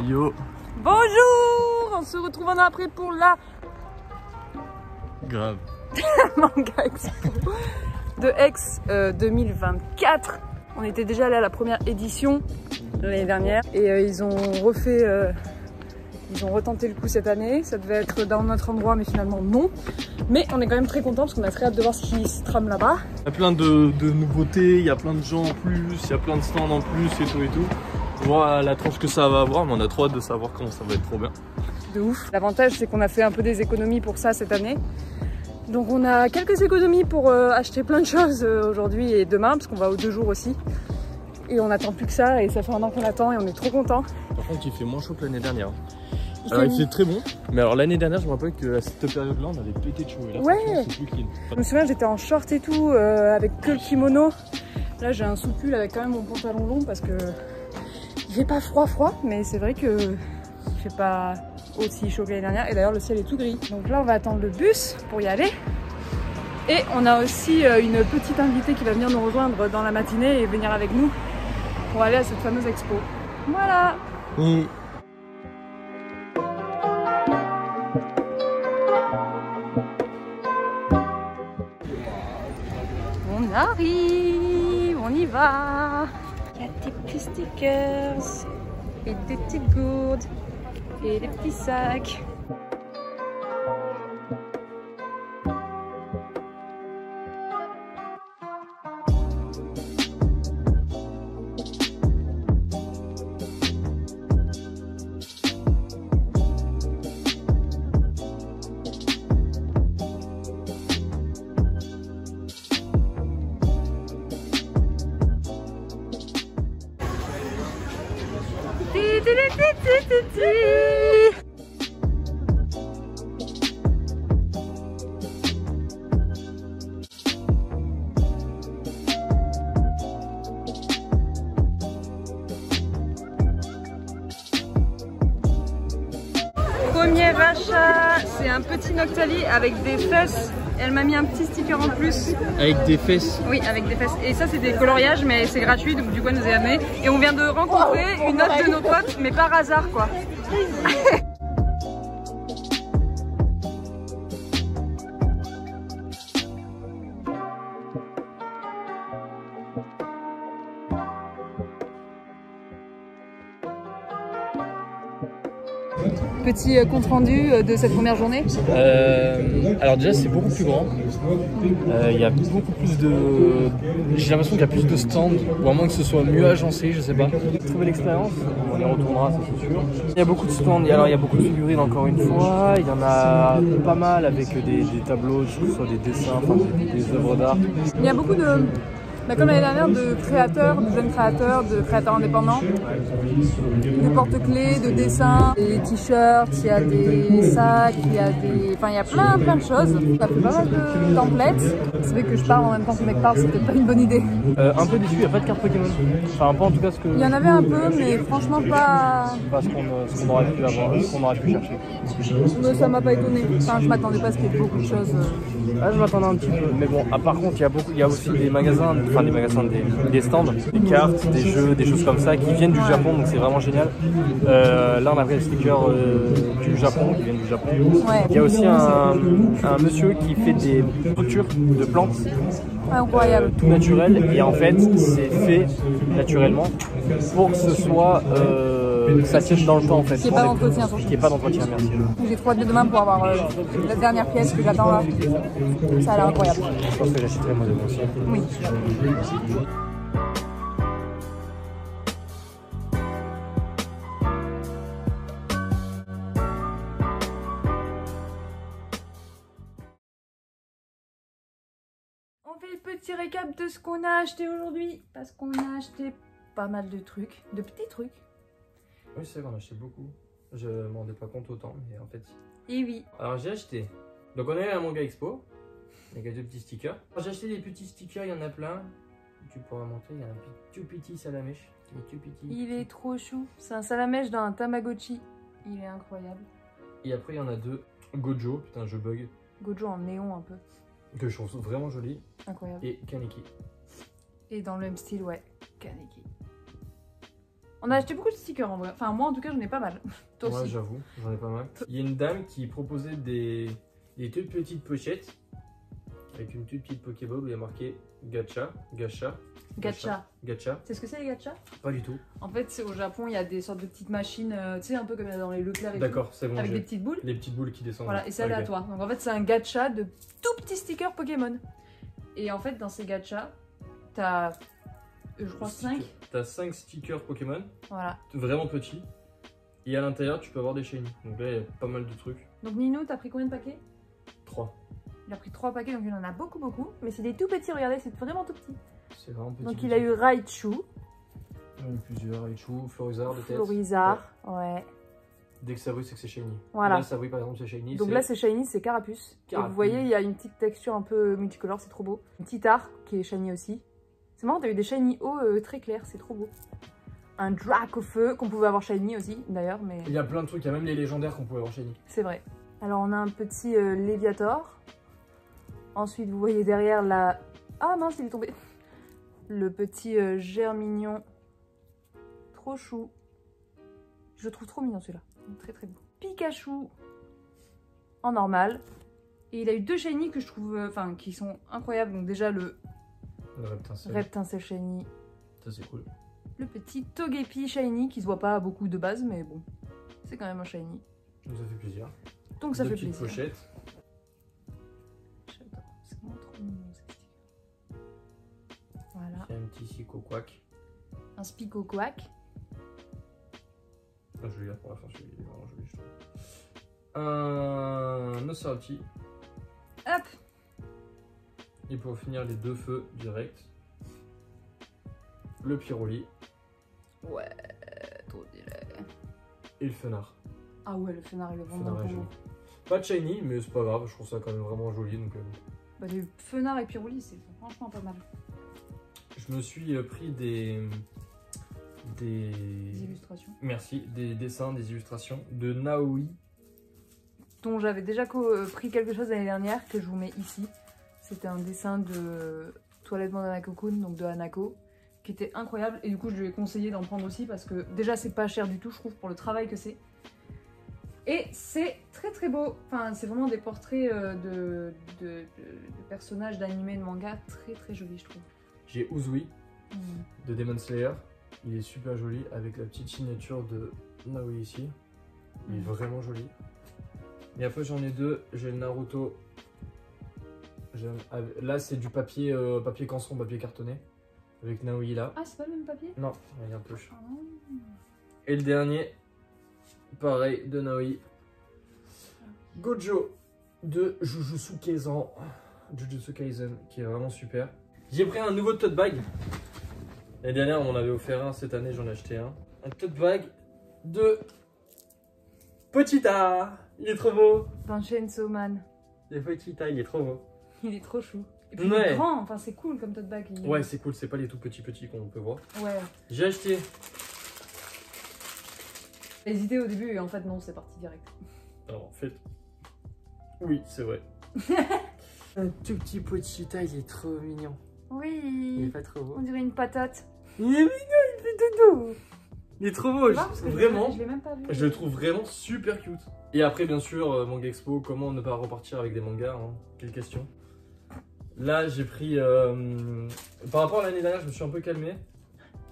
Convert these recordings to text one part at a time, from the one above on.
Yo. Bonjour. On se retrouve un an après pour la Grave. Manga Expo de Aix 2024. On était déjà allé à la première édition l'année dernière et ils ont refait, ils ont retenté le coup cette année. Ça devait être dans notre endroit mais finalement non. Mais on est quand même très content parce qu'on a très hâte de voir ce qui se trame là-bas. Il y a plein de nouveautés, il y a plein de gens en plus, il y a plein de stands en plus et tout et tout. On voit la tranche que ça va avoir, mais on a trop hâte de savoir comment ça va être trop bien. De ouf. L'avantage c'est qu'on a fait un peu des économies pour ça cette année. Donc on a quelques économies pour acheter plein de choses aujourd'hui et demain parce qu'on va aux 2 jours aussi. Et on n'attend plus que ça et ça fait un an qu'on attend et on est trop contents. Par contre il fait moins chaud que l'année dernière. Alors il fait très bon, mais alors l'année dernière je me rappelle qu'à cette période-là on avait pété de chaud et là ouais. c'est plus clean. Je me souviens j'étais en short et tout avec que le kimono. Là j'ai un sous-pull avec quand même mon pantalon long parce que il fait pas froid mais c'est vrai que il fait pas aussi chaud que l'année dernière et d'ailleurs le ciel est tout gris. Donc là on va attendre le bus pour y aller. Et on a aussi une petite invitée qui va venir nous rejoindre dans la matinée et venir avec nous pour aller à cette fameuse expo. Voilà. On arrive, on y va. Il y a des petits stickers et des petites gourdes et des petits sacs. Premier achat, c'est un petit Noctali avec des fesses. Elle m'a mis un petit sticker en plus. Avec des fesses? Oui, avec des fesses. Et ça, c'est des coloriages, mais c'est gratuit, donc du coup, elle nous est amené. Et on vient de rencontrer une autre de nos potes, mais par hasard, quoi. Petit compte rendu de cette première journée. Alors déjà c'est beaucoup plus grand. Il y a beaucoup plus de... J'ai l'impression qu'il y a plus de stands, ou à moins que ce soit mieux agencé, je sais pas. Trouver l'expérience, on y retournera, ça c'est sûr. Il y a beaucoup de stands, alors il y a beaucoup de figurines encore une fois. Il y en a pas mal avec des tableaux, que ce soit des dessins, enfin des œuvres d'art. Il y a beaucoup de... comme l'année dernière, de créateurs, de jeunes créateurs, de créateurs indépendants, de porte-clés, de dessins, des t-shirts, il y a des sacs, il y a des... Enfin, il y a plein de choses. Ça fait pas mal de templates. C'est vrai que je parle en même temps que le mec parle, c'était pas une bonne idée. Un peu déçu, il n'y a pas de carte Pokémon. Enfin, pas en tout cas ce que... Il y en avait un peu, mais franchement pas... Pas ce qu'on aurait pu avoir, ce qu'on aurait pu chercher. Mais ça m'a pas étonné. Enfin, je m'attendais pas à ce qu'il y ait beaucoup de choses. Ah, je m'attendais un petit peu, mais bon, par contre, il y a aussi des magasins, enfin des stands, des cartes, des jeux, des choses comme ça qui viennent du Japon, donc c'est vraiment génial. Là, on a pris les stickers du Japon, qui viennent du Japon. Ouais. Il y a aussi un monsieur qui fait des structures de plantes. Incroyable. Tout naturel, et en fait, c'est fait naturellement pour que ce soit... ça tienne dans le temps en fait. Qu'il n'y ait pas d'entretien surtout. Qu'il n'y ait pas d'entretien, merci. J'ai trop hâte de demain pour avoir la dernière pièce que j'attends là. Ça a l'air incroyable. Je pense que j'achèterai moi demain aussi. Oui. On fait le petit récap de ce qu'on a acheté aujourd'hui. Parce qu'on a acheté pas mal de trucs, de petits trucs. Oui, c'est vrai qu'on a acheté beaucoup. Je ne m'en rendais pas compte autant, mais en fait... Et oui. Alors j'ai acheté. Donc on est à la Manga Expo. Avec 2 petits stickers. J'ai acheté des petits stickers, il y en a plein. Tu pourras montrer, il y a un tout petit salamèche. Il est tout petit. Il est trop chou. C'est un salamèche d'un Tamagotchi. Il est incroyable. Et après il y en a 2. Gojo, putain je bug. Gojo en néon un peu. Que je trouve vraiment joli. Incroyable. Et Kaneki. Et dans le même style, ouais, Kaneki. On a acheté beaucoup de stickers en vrai. Enfin, moi en tout cas, j'en ai pas mal. Toi Ouais, aussi. j'avoue, j'en ai pas mal. Il y a une dame qui proposait des toutes petites pochettes avec une toute petite Pokéball où il y a marqué gacha. Gacha. Gacha. C'est ce que c'est les gachas? Pas du tout. En fait, c'est au Japon, il y a des sortes de petites machines, tu sais, un peu comme il y a dans les Leclerc et tout. D'accord, c'est bon. Avec des petites boules. Les petites boules qui descendent. Voilà, et c'est Ok. aléatoire. Donc en fait, c'est un gacha de tout petits stickers Pokémon. Et en fait, dans ces gachas, t'as, je crois, 5. T'as 5 stickers Pokémon, Voilà. vraiment petits. Et à l'intérieur, tu peux avoir des shiny. Donc là, il y a pas mal de trucs. Donc Nino, t'as pris combien de paquets? 3. Il a pris 3 paquets, donc il en a beaucoup, beaucoup. Mais c'est des tout petits, regardez, c'est vraiment tout petit. C'est vraiment petit. Donc il a eu Raichu, Il y en a eu plusieurs. Raichu, Florizard, peut-être. Florizard, ouais. Dès que ça brille, c'est que c'est shiny. Voilà. Là, ça brille, par exemple, c'est shiny. Donc là, c'est shiny, c'est Carapuce. Et Carapuce. vous voyez, il y a une petite texture un peu multicolore, c'est trop beau. Une petite arc qui est shiny aussi. C'est marrant, t'as eu des shiny hauts très clairs, c'est trop beau. Un Drac au feu, qu'on pouvait avoir shiny aussi, d'ailleurs, mais Il y a plein de trucs, il y a même les légendaires qu'on pouvait avoir shiny. c'est vrai. Alors, on a un petit Léviator. Ensuite, vous voyez derrière la... Ah mince, il est tombé. Le petit Germignon. Trop chou. Je le trouve trop mignon celui-là. Très très beau. Pikachu en normal. Et il a eu 2 shiny que je trouve, enfin, qui sont incroyables. Donc déjà le Le Reptincelle. Reptincelle shiny. Ça, c'est cool. Le petit Togepi shiny qui se voit pas beaucoup de base, mais bon, c'est quand même un shiny. Donc, ça fait plaisir. Donc ça Deux fait petites plaisir. pochettes. J'adore. C'est vraiment trop mignon ces stickers. Voilà. Il y a un petit Psycho-Quack. Un Spico Quack. Ah, je vais lire pour la fin, celui-là, il est vraiment joli, je trouve. Un Oceloti. Hop. Et pour finir, les 2 feux direct. Le Pyroli Ouais, trop stylé. et le Fenard. Ah ouais, le Fenard il est Le vraiment Fenard est beau. joli. Pas de shiny, mais c'est pas grave, je trouve ça quand même vraiment joli. Donc, Bah, les Fenard et Pyroli, c'est franchement pas mal. je me suis pris des Illustrations. Merci, des dessins, des illustrations de Naoi. Dont j'avais déjà pris quelque chose l'année dernière, que je vous mets ici. C'était un dessin de Toilette Bandana Cocoon, donc de Hanako, qui était incroyable. Et du coup, je lui ai conseillé d'en prendre aussi parce que déjà, c'est pas cher du tout, je trouve, pour le travail que c'est. Et c'est très très beau. Enfin, c'est vraiment des portraits de personnages d'animé, de manga, très très jolis, je trouve. J'ai Uzui de Demon Slayer. Il est super joli avec la petite signature de Naoi ici. Il est vraiment joli. Et après j'en ai 2. J'ai le Naruto. Là c'est du papier, papier canson, papier cartonné. Avec Naoi là. Ah, c'est pas le même papier? Non, il y a un peu. Ah. Et le dernier, pareil, de Naoi. Gojo de Jujutsu Kaisen, qui est vraiment super. J'ai pris un nouveau tote bag. L'année dernière, on m'en avait offert un. Cette année, j'en ai acheté un. Un tote bag de Pochita. Il est trop beau. Dans Chainsaw Man. De Pochita, il est trop beau. Il est trop chou. Et puis il Ouais. est grand, enfin c'est cool comme tote bag. Ouais, c'est cool. C'est pas les tout petits qu'on peut voir. Ouais. J'ai acheté. J'ai hésité au début et en fait non, c'est parti direct. Alors, en fait. Oui, c'est vrai. Un tout petit Pochita, il est trop mignon. Il est Oui. pas trop beau. On dirait une patate. Il est mignon, il fait dodo. Il est trop beau, Tu vois, parce que vraiment. je l'ai même pas vu. Je le trouve vraiment super cute. Et après, bien sûr, Manga Expo, comment ne pas repartir avec des mangas, hein. Quelle question. Là, j'ai pris... par rapport à l'année dernière, je me suis un peu calmé.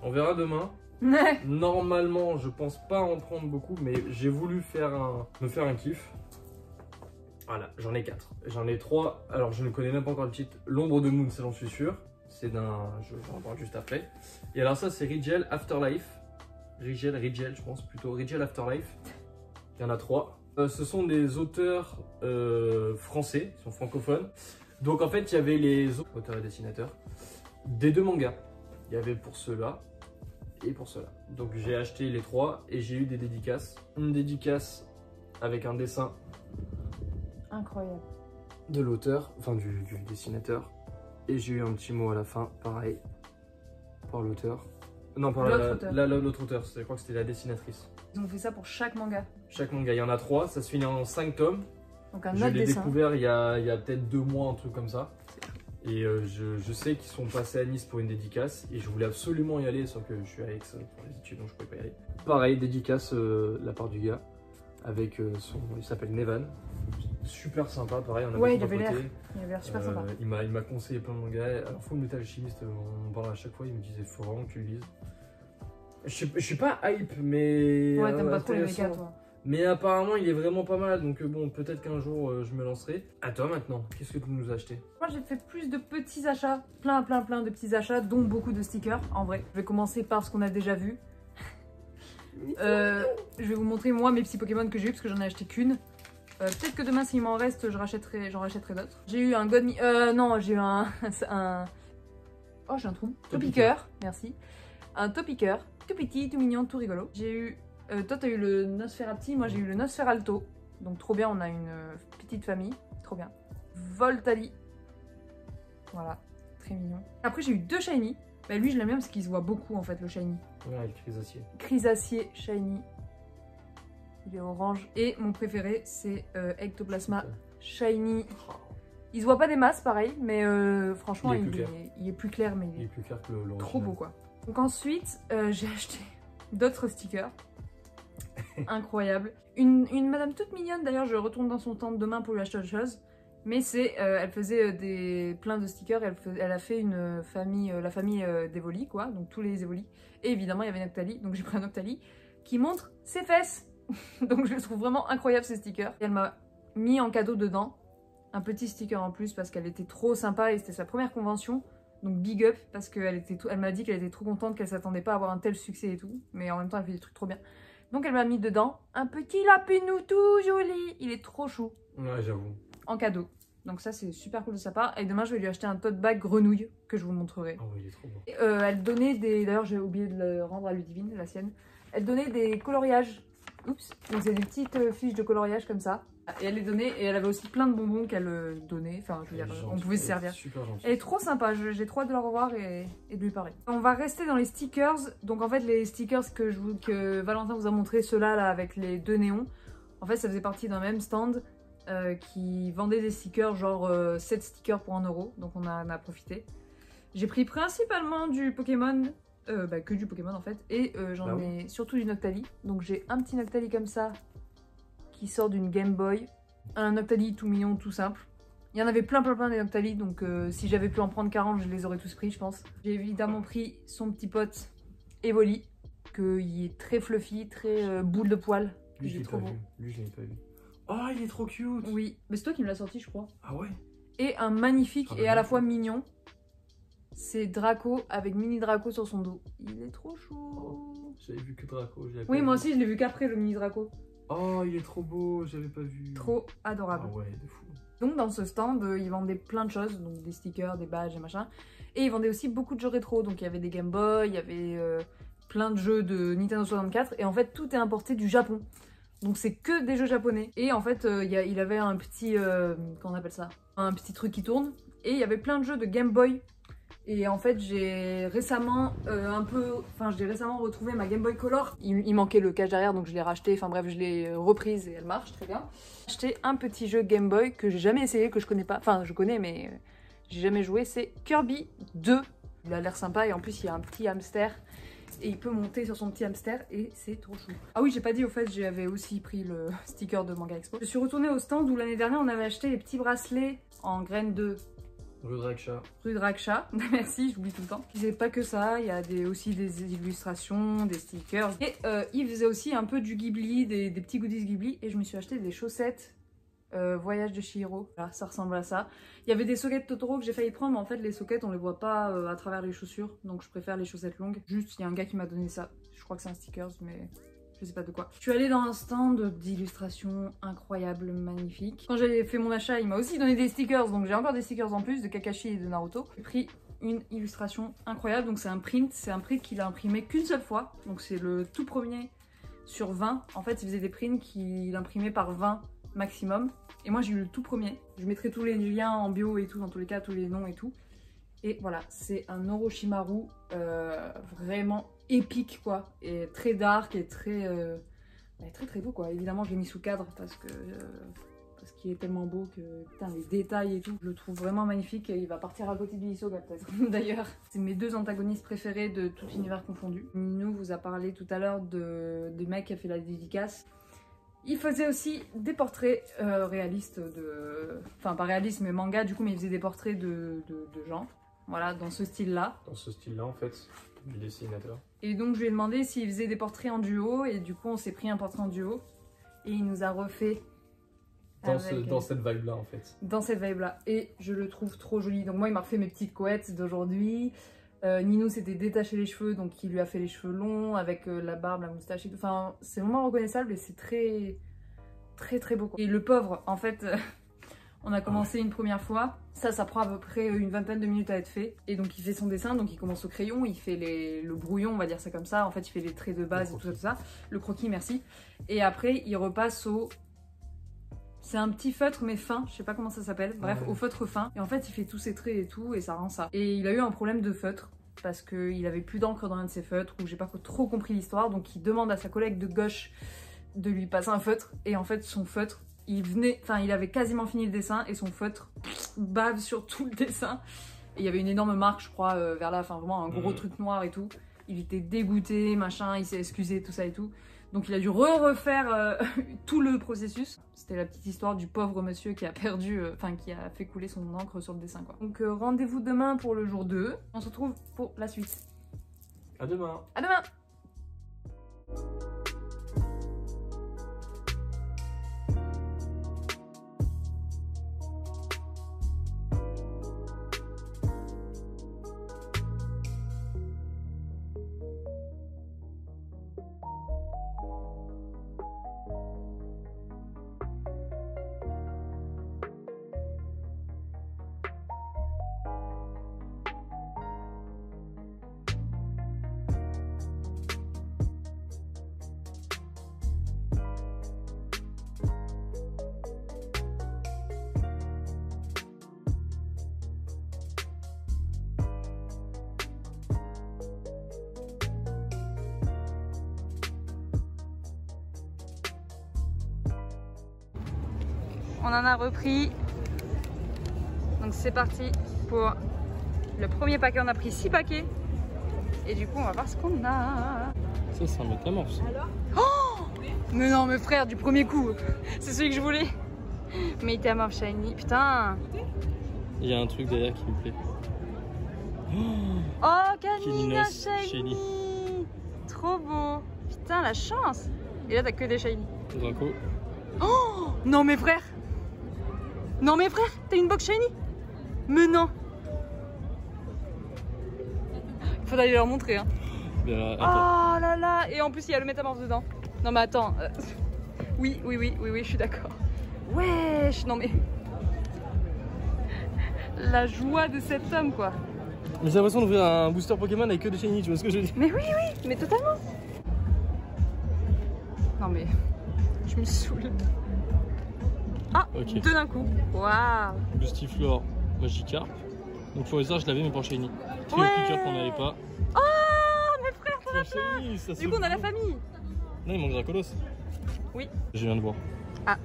On verra demain. Normalement, je pense pas en prendre beaucoup, mais j'ai voulu me faire un kiff. Voilà, j'en ai 4. J'en ai 3. Alors, je ne connais même pas encore le titre. L'ombre de Moon, ça j'en suis sûr. C'est d'un... Je vais en parler juste après. Et alors ça, c'est Rigel Afterlife. Rigel, je pense plutôt. Rigel Afterlife. Il y en a 3. Ce sont des auteurs français, ils sont francophones. Donc en fait, il y avait les auteurs et dessinateurs des 2 mangas. Il y avait pour ceux-là et pour ceux-là. Donc j'ai acheté les 3 et j'ai eu des dédicaces. Une dédicace avec un dessin Incroyable. de l'auteur, enfin du dessinateur. Et j'ai eu un petit mot à la fin, pareil, par l'auteur. Non, par l'autre auteur, je crois que c'était la dessinatrice. Ils ont fait ça pour chaque manga. Chaque manga, il y en a 3, ça se finit en 5 tomes. Donc un Je autre l'ai dessin. découvert il y a peut-être 2 mois, un truc comme ça. Et je sais qu'ils sont passés à Nice pour une dédicace et je voulais absolument y aller, sauf que je suis à Aix pour les études donc je pouvais pas y aller. Pareil, dédicace de la part du gars avec il s'appelle Nevan. Super sympa, pareil, on a ouais, beaucoup papoté. il avait l'air super sympa. Il m'a conseillé plein de mangas. Alors, Full Metal Alchemist, on en parle à chaque fois, il me disait faut vraiment que tu le lises. Je suis pas hype, mais. Ouais, t'aimes pas trop les mechas, toi. Mais apparemment, il est vraiment pas mal, donc bon, peut-être qu'un jour je me lancerai. À toi maintenant, qu'est-ce que tu nous as acheté? Moi, j'ai fait plus de petits achats, plein de petits achats, dont beaucoup de stickers, en vrai. Je vais commencer par ce qu'on a déjà vu. Je vais vous montrer moi mes petits Pokémon que j'ai eu parce que j'en ai acheté qu'une. Peut-être que demain s'il m'en reste j'en rachèterai d'autres. J'ai eu un Godmi... non j'ai eu un... Oh j'ai un trou. Topiqueur, merci. Un Topiqueur, tout petit, tout mignon, tout rigolo. J'ai eu... toi t'as eu le Nosferati, moi j'ai eu le Nosferalto. Donc trop bien, on a une petite famille, trop bien. Voltali. Voilà, très mignon. Après j'ai eu deux Shiny. Bah lui je l'aime bien parce qu'il se voit beaucoup en fait le Shiny. Ouais, le Chrysacier. Chrysacier Shiny. Il est orange. Et mon préféré, c'est Ectoplasma Shiny. Il se voit pas des masses, pareil, mais franchement, il est plus clair, mais il est plus clair que l'original. Trop beau, quoi. Donc ensuite, j'ai acheté d'autres stickers. Incroyable. Une madame toute mignonne, d'ailleurs, je retourne dans son stand demain pour lui acheter autre chose. Mais c'est, elle faisait plein de stickers, elle a fait une famille, la famille d'Evoli, quoi, donc tous les Evoli. Et évidemment, il y avait Noctali, donc j'ai pris un Noctali qui montre ses fesses. Donc je le trouve vraiment incroyable ces stickers. Et elle m'a mis en cadeau dedans un petit sticker en plus parce qu'elle était trop sympa et c'était sa première convention. Donc big up parce qu'elle m'a dit qu'elle était trop contente, qu'elle s'attendait pas à avoir un tel succès et tout. Mais en même temps elle fait des trucs trop bien. Donc elle m'a mis dedans un petit lapinou tout joli. Il est trop chou. Ouais j'avoue. En cadeau. Donc ça c'est super cool de sa part. Et demain je vais lui acheter un tote bag grenouille que je vous montrerai. Oh il est trop beau. Et, elle donnait des... D'ailleurs j'ai oublié de le rendre à Ludivine, la sienne. Elle donnait des coloriages. Oups, donc c'est des petites fiches de coloriage comme ça. Et elle les donnait et elle avait aussi plein de bonbons qu'elle donnait. Enfin, je veux dire, on pouvait se servir. Super gentil. Elle est trop sympa, j'ai trop hâte de la revoir et de lui parler. On va rester dans les stickers. Donc en fait, les stickers que Valentin vous a montré, ceux-là là, avec les deux néons, en fait, ça faisait partie d'un même stand qui vendait des stickers, genre 7 stickers pour 1 €. Donc on en a profité. J'ai pris principalement du Pokémon. Que du Pokémon en fait, et j'en ai surtout du Noctali. Donc j'ai un petit Noctali comme ça qui sort d'une Game Boy, un Noctali tout mignon, tout simple. Il y en avait plein des Noctali, donc si j'avais pu en prendre 40 je les aurais tous pris je pense. J'ai évidemment pris son petit pote Evoli, qu'il est très fluffy, très boule de poil. Lui je l'ai pas vu, lui je l'ai pas vu. Oh il est trop cute. Oui, mais c'est toi qui me l'as sorti je crois. Ah ouais. Et un magnifique et à la fois mignon. C'est Draco avec mini Draco sur son dos. Il est trop chaud. Oh, j'avais vu que Draco. Oui, moi aussi, je l'ai vu qu'après le mini Draco. Oh, il est trop beau, j'avais pas vu. Trop adorable. Ah ouais, de fou. Donc dans ce stand, ils vendaient plein de choses, donc des stickers, des badges et machin. Et ils vendaient aussi beaucoup de jeux rétro. Donc il y avait des Game Boy, il y avait plein de jeux de Nintendo 64. Et en fait, tout est importé du Japon. Donc c'est que des jeux japonais. Et en fait, il avait un petit... comment on appelle ça? Un petit truc qui tourne. Et il y avait plein de jeux de Game Boy. Et en fait, j'ai récemment retrouvé ma Game Boy Color. Il manquait le cache derrière, donc je l'ai racheté. Enfin bref, je l'ai reprise et elle marche très bien. J'ai acheté un petit jeu Game Boy que j'ai jamais essayé, que je connais pas. Enfin, je connais, mais j'ai jamais joué. C'est Kirby 2. Il a l'air sympa et en plus, il y a un petit hamster. Et il peut monter sur son petit hamster et c'est trop chou. Ah oui, j'ai pas dit au fait, j'avais aussi pris le sticker de Manga Expo. Je suis retournée au stand où l'année dernière, on avait acheté les petits bracelets en graines de... Rue Draksha. Rue Draksha, merci, j'oublie tout le temps. C'est pas que ça, il y a aussi des illustrations, des stickers. Et il faisait aussi un peu du Ghibli, des petits goodies Ghibli. Et je me suis acheté des chaussettes Voyage de Chihiro. Voilà, ça ressemble à ça. Il y avait des sockets Totoro que j'ai failli prendre, mais en fait les sockets on les voit pas à travers les chaussures. Donc je préfère les chaussettes longues. Juste, il y a un gars qui m'a donné ça. Je crois que c'est un stickers, mais... je sais pas de quoi. Je suis allée dans un stand d'illustrations incroyables, magnifiques. Quand j'ai fait mon achat, il m'a aussi donné des stickers, donc j'ai encore des stickers en plus de Kakashi et de Naruto. J'ai pris une illustration incroyable, donc c'est un print qu'il a imprimé qu'une seule fois. Donc c'est le tout premier sur 20. En fait, il faisait des prints qu'il imprimait par 20 maximum. Et moi j'ai eu le tout premier. Je mettrai tous les liens en bio et tout, dans tous les cas, tous les noms et tout. Et voilà, c'est un Orochimaru vraiment épique quoi, et très dark et très beau quoi. Évidemment je l'ai mis sous cadre parce que parce qu'il est tellement beau que putain les détails et tout, je le trouve vraiment magnifique et il va partir à côté de Hisoka peut-être d'ailleurs. C'est mes deux antagonistes préférés de tout l'univers confondu. Nino vous a parlé tout à l'heure du mec qui a fait la dédicace. Il faisait aussi des portraits réalistes de... Enfin pas réalistes mais manga du coup, mais il faisait des portraits de gens. Voilà, dans ce style-là. Dans ce style-là en fait, du dessinateur. Et donc je lui ai demandé s'il faisait des portraits en duo et du coup on s'est pris un portrait en duo. Et il nous a refait... Dans cette vibe-là en fait. Dans cette vibe-là. Et je le trouve trop joli. Donc moi il m'a refait mes petites couettes d'aujourd'hui. Nino s'était détaché les cheveux, donc il lui a fait les cheveux longs avec la barbe, la moustache et tout. Enfin, c'est vraiment reconnaissable et c'est très, très, très beau. Et le pauvre, en fait, on a commencé une première fois. Ça prend à peu près une vingtaine de minutes à être fait. Et donc il fait son dessin, donc il commence au crayon, il fait le brouillon, on va dire ça comme ça. En fait, il fait les traits de base et tout ça. Le croquis, merci. Et après, il repasse au... C'est un petit feutre mais fin, je sais pas comment ça s'appelle, bref, au feutre fin. Et en fait il fait tous ses traits et tout et ça rend ça. Et il a eu un problème de feutre parce qu'il avait plus d'encre dans un de ses feutres ou j'ai pas trop compris l'histoire. Donc il demande à sa collègue de gauche de lui passer un feutre et en fait son feutre, il avait quasiment fini le dessin et son feutre bave sur tout le dessin. Et il y avait une énorme marque je crois vers la fin, vraiment un gros truc noir et tout. Il était dégoûté, machin, il s'est excusé, tout ça et tout. Donc il a dû refaire tout le processus. C'était la petite histoire du pauvre monsieur qui a perdu, qui a fait couler son encre sur le dessin quoi. Donc rendez-vous demain pour le jour 2. On se retrouve pour la suite. À demain. À demain. On en a repris. Donc c'est parti pour le premier paquet. On a pris 6 paquets. Et du coup, on va voir ce qu'on a. Ça, c'est un métamorphe. Oh, mais non, mais frère, du premier coup. C'est celui que je voulais. Métamorphe shiny. Putain. Il y a un truc derrière qui me plaît. Oh, Canina shiny. Shiny. Trop beau. Putain, la chance. Et là, t'as que des shiny. Draco. Oh, non, mais frère. Non mais frère, t'as une box shiny? Mais non. Il faudra aller leur montrer hein. Bien, oh là là. Et en plus il y a le métamorphe dedans. Non mais attends. Oui, je suis d'accord. Wesh, non mais... La joie de cet homme quoi. Mais j'ai l'impression d'ouvrir un booster Pokémon avec que des shiny, tu vois ce que je veux dire? Mais oui, mais totalement. Non mais... Je me saoule. Ah, okay. Deux d'un coup. Waouh. Gustiflor, Magikarp. Donc Forezard, je l'avais mais pas shiny. Ouais. Piqueur qu'on n'avait pas. Oh, mes frères, t'en as plein. Du coup, on a la famille. Non, il manque Dracolos. Oui. Je viens de voir. Ah.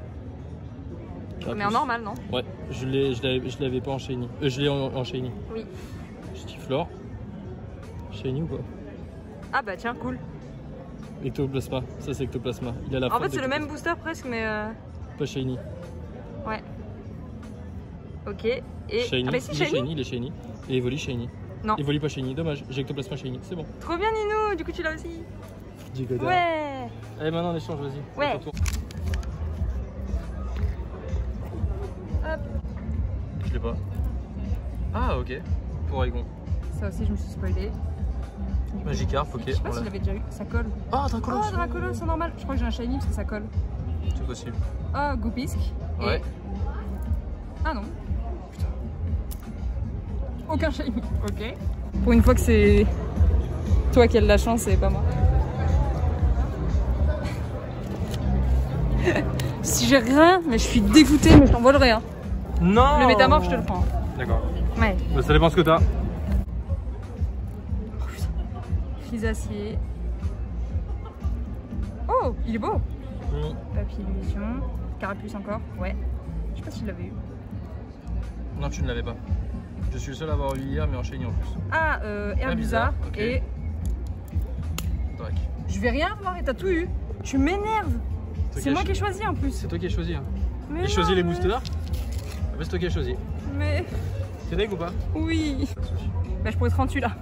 Mais en normal, non? Ouais, je l'avais pas en shiny. Je l'ai en shiny. Oui. Gustiflor. Shiny ou pas? Ah bah tiens, cool. Ectoplasma, ça c'est Ectoplasma. Il a la en fait, c'est le même booster presque, mais. Pas shiny. Ouais. Ok. Et. Shiny. Ah bah si, shiny. Il est shiny. Et Evoli shiny. Non. Evoli pas shiny, dommage. J'ai Ectoplasma shiny, c'est bon. Trop bien, Nino. Du coup, tu l'as aussi. Digoda. Ouais. Allez, maintenant on échange, vas-y. Ouais. Hop. Je l'ai pas. Ah, ok. Pour Aegon. Ça aussi, je me suis spoilé. Magikarp, ok. Je sais pas si je l'avais déjà eu. Ça colle. Ah, Dracolos. Oh, Dracolos, c'est normal. Je crois que j'ai un shiny parce que ça colle. C'est possible. Ah, oh, Goupisk. Ouais. Ah non. Putain. Aucun shiny. Ok. Pour une fois que c'est toi qui as de la chance et pas moi. Si j'ai rien, mais je suis dégoûtée, mais je t'envole rien. Non. Le métamorphe, je te le prends. D'accord. Ouais. Bah, ça dépend ce que t'as. Frisacier. Oh, il est beau. Papillusion. Carapuce encore. Ouais. Je sais pas si je l'avais eu. Non, tu ne l'avais pas. Je suis le seul à avoir eu hier, mais enchaîné en plus. Ah, Herbusa okay. et... Drake. Je vais rien voir et t'as tout eu. Tu m'énerves. C'est moi qui ai choisi en plus. C'est toi qui as choisi. Hein. Mais j'ai choisi les boosters. Ah bah, c'est toi qui as choisi. Mais... T'es deg ou pas? Oui. Bah je pourrais te rendre celui-là.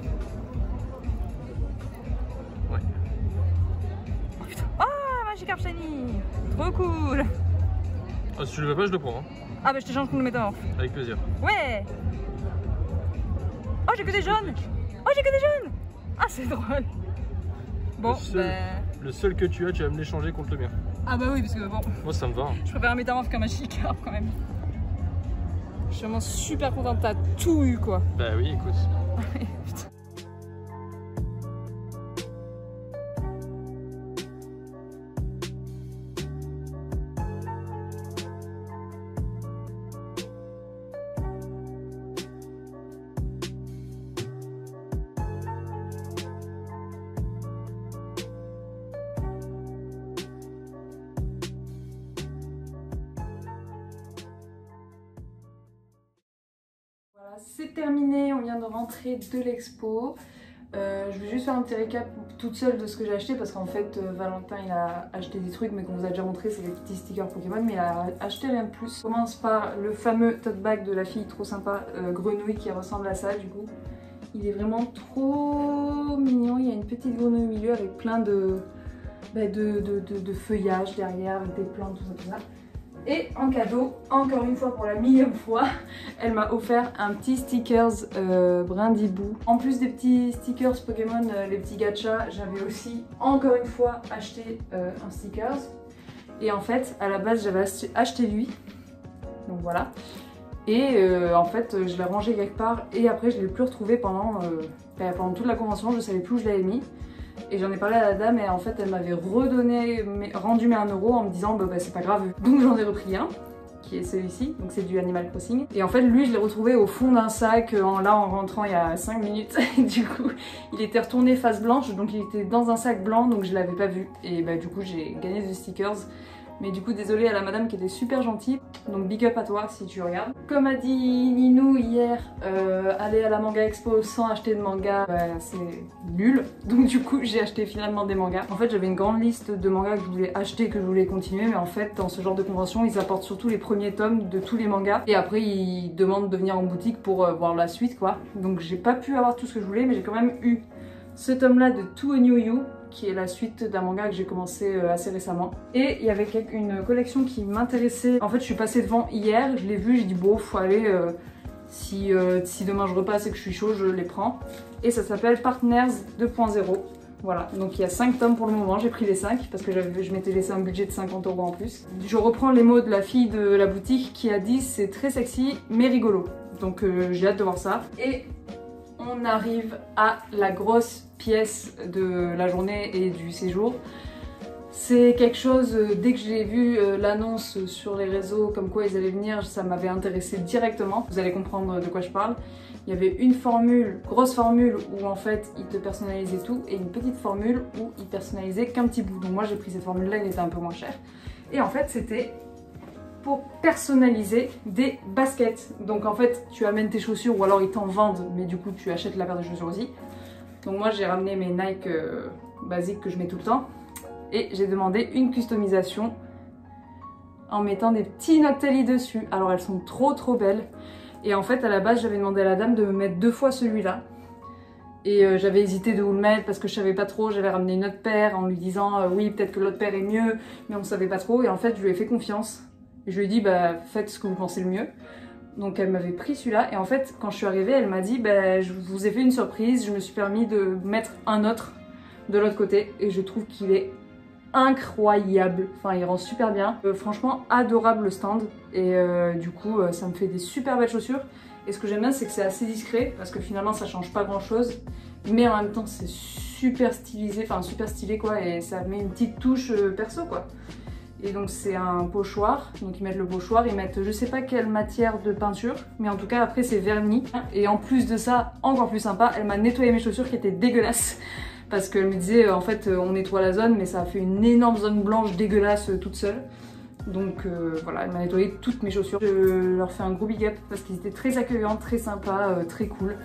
Ouais. Oh putain. Ah, Magikarp Shiny. Trop cool. Ah, si tu le veux pas, je le prends. Hein. Ah bah je t'échange contre le métamorphe. Avec plaisir. Ouais. Oh j'ai que des jaunes. Oh j'ai que des jaunes. Ah c'est drôle. Bon, le seul que tu vas me l'échanger contre le mien. Ah bah oui, parce que bon... Moi ça me va. Hein. Je préfère un métamorphe qu'un Magikarp quand même. Je suis vraiment super contente, t'as tout eu quoi. Bah oui, écoute. Putain. C'est terminé, on vient de rentrer de l'expo. Je vais juste faire un petit récap toute seule de ce que j'ai acheté parce qu'en fait Valentin il a acheté des trucs mais qu'on vous a déjà montré, c'est des petits stickers Pokémon, mais il a acheté rien de plus. On commence par le fameux tote bag de la fille trop sympa, grenouille, qui ressemble à ça du coup. Il est vraiment trop mignon, il y a une petite grenouille au milieu avec plein de feuillage derrière, avec des plantes, tout ça. Et en cadeau, encore une fois pour la millième fois, elle m'a offert un petit stickers Brindibou. En plus des petits stickers Pokémon, les petits gachas, j'avais aussi encore une fois acheté un stickers. Et en fait, à la base, j'avais acheté lui. Donc voilà. Et en fait, je l'ai rangé quelque part et après, je ne l'ai plus retrouvé pendant toute la convention. Je ne savais plus où je l'avais mis. Et j'en ai parlé à la dame et en fait elle m'avait rendu mes 1 € en me disant bah c'est pas grave. Donc j'en ai repris un, qui est celui-ci, donc c'est du Animal Crossing. Et en fait lui je l'ai retrouvé au fond d'un sac en rentrant il y a 5 minutes. Et du coup il était retourné face blanche, donc il était dans un sac blanc donc je l'avais pas vu. Et bah du coup j'ai gagné des stickers. Mais du coup désolée à la madame qui était super gentille. Donc big up à toi si tu regardes. Comme a dit Ninou hier, aller à la manga expo sans acheter de manga, c'est nul. Donc du coup j'ai acheté finalement des mangas. En fait j'avais une grande liste de mangas que je voulais acheter, que je voulais continuer. Mais en fait dans ce genre de convention ils apportent surtout les premiers tomes de tous les mangas. Et après ils demandent de venir en boutique pour voir la suite quoi. Donc j'ai pas pu avoir tout ce que je voulais mais j'ai quand même eu ce tome là de To a New You, qui est la suite d'un manga que j'ai commencé assez récemment. Et il y avait une collection qui m'intéressait. En fait, je suis passée devant hier, je l'ai vu, j'ai dit bon, faut aller, si demain je repasse et que je suis chaud, je les prends. Et ça s'appelle Partners 2.0. Voilà, donc il y a 5 tomes pour le moment, j'ai pris les 5 parce que je m'étais laissé un budget de 50 € en plus. Je reprends les mots de la fille de la boutique qui a dit c'est très sexy mais rigolo. Donc j'ai hâte de voir ça. Et on arrive à la grosse pièce de la journée et du séjour. C'est quelque chose, dès que j'ai vu l'annonce sur les réseaux comme quoi ils allaient venir, ça m'avait intéressé directement. Vous allez comprendre de quoi je parle. Il y avait une formule, grosse formule où en fait ils te personnalisaient tout et une petite formule où ils personnalisaient qu'un petit bout. Donc moi j'ai pris cette formule là, elle était un peu moins chère. Et en fait c'était pour personnaliser des baskets. Donc en fait tu amènes tes chaussures ou alors ils t'en vendent mais du coup tu achètes la paire de chaussures aussi. Donc moi j'ai ramené mes Nike basiques que je mets tout le temps et j'ai demandé une customisation en mettant des petits Noctali dessus. Alors elles sont trop belles et en fait à la base j'avais demandé à la dame de me mettre 2 fois celui-là et j'avais hésité de où le mettre parce que je savais pas trop. J'avais ramené une autre paire en lui disant oui peut-être que l'autre paire est mieux mais on savait pas trop et en fait je lui ai fait confiance. Je lui ai dit bah faites ce que vous pensez le mieux. Donc elle m'avait pris celui-là et en fait quand je suis arrivée elle m'a dit bah je vous ai fait une surprise, je me suis permis de mettre un autre de l'autre côté et je trouve qu'il est incroyable, enfin il rend super bien. Franchement adorable le stand et du coup ça me fait des super belles chaussures et ce que j'aime bien c'est que c'est assez discret parce que finalement ça change pas grand chose mais en même temps c'est super stylisé, enfin super stylé quoi et ça met une petite touche perso quoi. Et donc c'est un pochoir, donc ils mettent le pochoir, ils mettent je sais pas quelle matière de peinture, mais en tout cas après c'est verni. Et en plus de ça, encore plus sympa, elle m'a nettoyé mes chaussures qui étaient dégueulasses. Parce qu'elle me disait en fait on nettoie la zone mais ça a fait une énorme zone blanche dégueulasse toute seule. Donc voilà, elle m'a nettoyé toutes mes chaussures. Je leur fais un gros big up parce qu'ils étaient très accueillants, très sympas, très cool.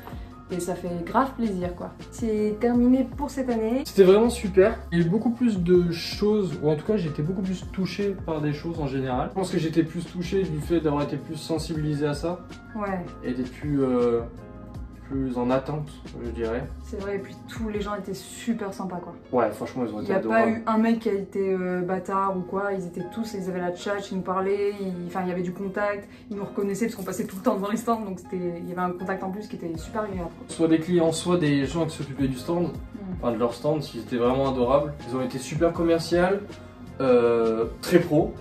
Et ça fait grave plaisir quoi. C'est terminé pour cette année. C'était vraiment super. Il y a eu beaucoup plus de choses, ou en tout cas j'étais beaucoup plus touché par des choses en général. Je pense que j'étais plus touché du fait d'avoir été plus sensibilisé à ça. Ouais. Et d'être plus en attente, je dirais. C'est vrai, et puis tous les gens étaient super sympas quoi. Ouais, franchement ils ont été adorables. Il n'y a pas eu un mec qui a été bâtard ou quoi, ils étaient tous, ils avaient la tchatch, ils nous parlaient, enfin il y avait du contact, ils nous reconnaissaient parce qu'on passait tout le temps devant les stands, donc il y avait un contact en plus qui était super agréable. Soit des clients, soit des gens qui s'occupaient du stand, enfin de leur stand, ils étaient vraiment adorables. Ils ont été super commercial, très pro.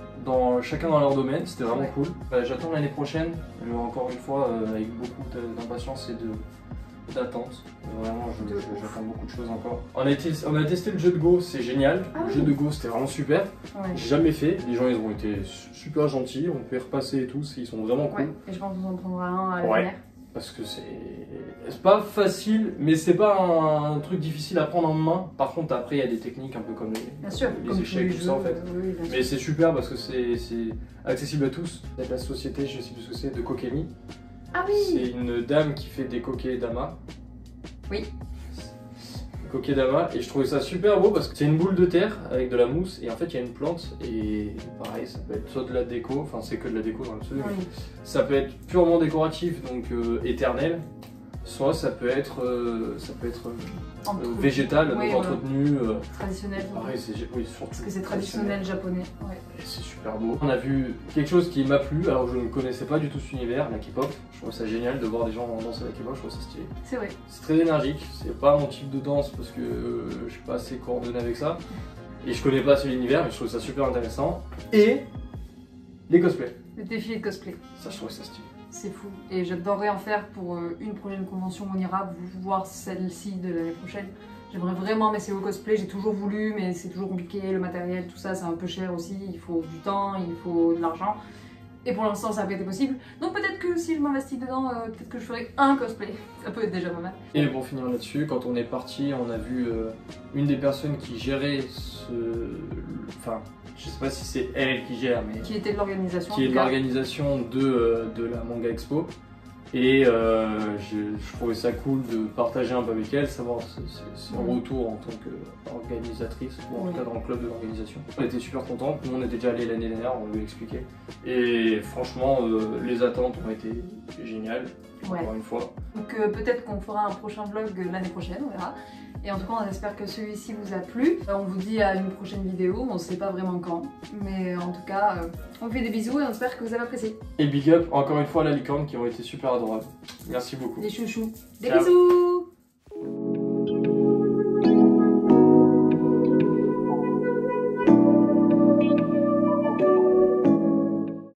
Chacun dans leur domaine, c'était vraiment cool. J'attends l'année prochaine, encore une fois, avec beaucoup d'impatience et d'attente. Vraiment, j'attends beaucoup de choses encore. On a testé le jeu de Go, c'est génial. Le jeu de Go, c'était vraiment super. Ouais. J'ai jamais fait, les gens ils ont été super gentils, on peut y repasser et tout, ils sont vraiment cool. Ouais. Et je pense qu'on en prendra un à l'avenir. Parce que c'est pas facile, mais c'est pas un truc difficile à prendre en main. Par contre, après, il y a des techniques un peu comme les échecs, tout ça en fait. Oui, mais c'est super parce que c'est accessible à tous. Il y a de la société, je sais plus ce que c'est, de Kokemi. Ah oui. C'est une dame qui fait des kokedama. Oui. Kokedama, et je trouvais ça super beau parce que c'est une boule de terre avec de la mousse et en fait il y a une plante et pareil ça peut être soit de la déco, enfin c'est que de la déco dans l'absolu, oui. Ça peut être purement décoratif donc éternel, soit ça peut être végétal, donc entretenu. Traditionnel. Pareil, oui, surtout. Parce que c'est traditionnel japonais. Ouais. Et c'est super beau. On a vu quelque chose qui m'a plu, alors je ne connaissais pas du tout cet univers, la K-pop. Je trouve ça génial de voir des gens danser la K-pop, je trouve ça stylé. C'est vrai. C'est très énergique, c'est pas mon type de danse parce que je suis pas assez coordonné avec ça. Et je connais pas cet univers, mais je trouve ça super intéressant. Et les cosplays. Le défilé de cosplay. Ça, je trouve ça stylé. C'est fou. Et j'adorerais en faire pour une prochaine convention. On ira voir celle-ci de l'année prochaine. J'aimerais vraiment m'essayer au cosplay. J'ai toujours voulu, mais c'est toujours compliqué. Le matériel, tout ça, c'est un peu cher aussi. Il faut du temps, il faut de l'argent. Et pour l'instant, ça n'a pas été possible. Donc peut-être que si je m'investis dedans, peut-être que je ferai un cosplay. Ça peut être déjà pas mal. Et pour finir là-dessus, quand on est parti, on a vu une des personnes qui gérait enfin, je sais pas si c'est elle qui gère, mais... Qui était de l'organisation. Qui est de l'organisation de la Manga Expo. Et je trouvais ça cool de partager un peu avec elle, savoir son retour en tant qu'organisatrice, ou en tout cas dans le club de l'organisation. On était super contents, nous on était déjà allé l'année dernière, on lui a expliqué. Et franchement, les attentes ont été géniales, encore une fois. Donc peut-être qu'on fera un prochain vlog l'année prochaine, on verra. Et en tout cas, on espère que celui-ci vous a plu. On vous dit à une prochaine vidéo, on ne sait pas vraiment quand. Mais en tout cas, on vous fait des bisous et on espère que vous avez apprécié. Et big up encore une fois à la licorne qui ont été super adorables. Merci beaucoup. Des chouchous. Des bisous.